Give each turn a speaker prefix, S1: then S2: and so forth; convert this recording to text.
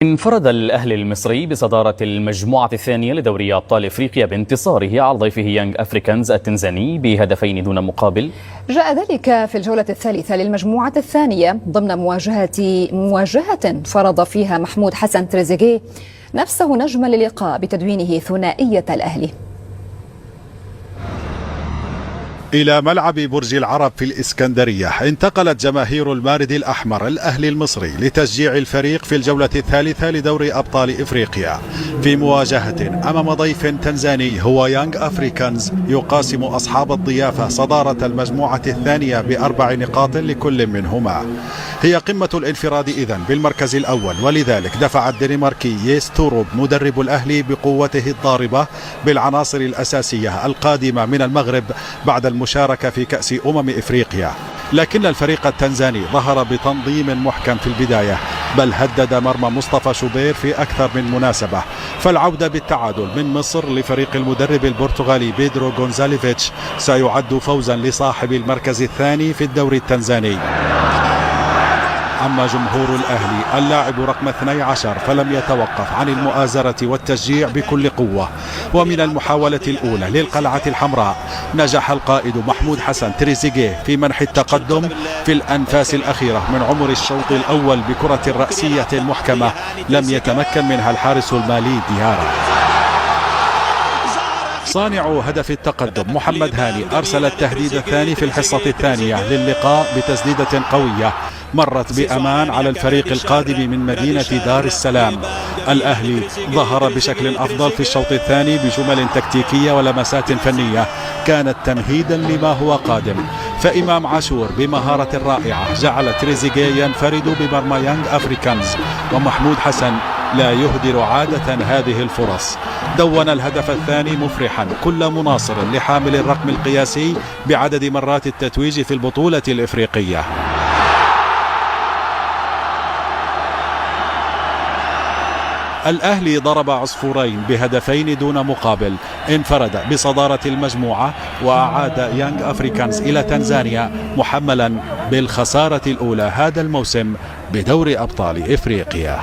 S1: انفرد الأهلي المصري بصدارة المجموعة الثانية لدوري أبطال إفريقيا بانتصاره على ضيفه يانغ أفريكانز التنزاني بهدفين دون مقابل.
S2: جاء ذلك في الجولة الثالثة للمجموعة الثانية ضمن مواجهة فرض فيها محمود حسن تريزيجيه نفسه نجما للقاء بتدوينه ثنائية الأهلي.
S3: إلى ملعب برج العرب في الإسكندرية انتقلت جماهير المارد الأحمر الأهلي المصري لتشجيع الفريق في الجولة الثالثة لدوري أبطال إفريقيا في مواجهة أمام ضيف تنزاني هو يانغ أفريكانز يقاسم أصحاب الضيافة صدارة المجموعة الثانية ب4 نقاط لكل منهما. هي قمة الانفراد إذن بالمركز الأول، ولذلك دفع الدنماركي ييس توروب مدرب الأهلي بقوته الضاربة بالعناصر الأساسية القادمة من المغرب بعد المشاركة في كأس إفريقيا. لكن الفريق التنزاني ظهر بتنظيم محكم في البداية، بل هدد مرمى مصطفى شوبير في أكثر من مناسبة، فالعودة بالتعادل من مصر لفريق المدرب البرتغالي بيدرو غونزاليفيتش سيعد فوزا لصاحب المركز الثاني في الدوري التنزاني. أما جمهور الأهلي اللاعب رقم 12 فلم يتوقف عن المؤازرة والتشجيع بكل قوة، ومن المحاولة الأولى للقلعة الحمراء نجح القائد محمود حسن تريزيجيه في منح التقدم في الأنفاس الأخيرة من عمر الشوط الأول بكرة رأسية محكمة لم يتمكن منها الحارس المالي ديارة. صانع هدف التقدم محمد هاني أرسل التهديد الثاني في الحصة الثانية للقاء بتسديدة قوية مرت بأمان على الفريق القادم من مدينة دار السلام. الأهلي ظهر بشكل أفضل في الشوط الثاني بجمل تكتيكية ولمسات فنية كانت تمهيدا لما هو قادم، فإمام عاشور بمهارة رائعة جعل تريزيجيه ينفرد بمرمى يانغ أفريكانز، ومحمود حسن لا يهدر عادة هذه الفرص. دون الهدف الثاني مفرحا كل مناصر لحامل الرقم القياسي بعدد مرات التتويج في البطولة الإفريقية. الأهلي ضرب عصفورين بهدفين دون مقابل، انفرد بصدارة المجموعة وأعاد يانغ أفريكانز إلى تنزانيا محملا بالخسارة الأولى هذا الموسم بدوري أبطال إفريقيا.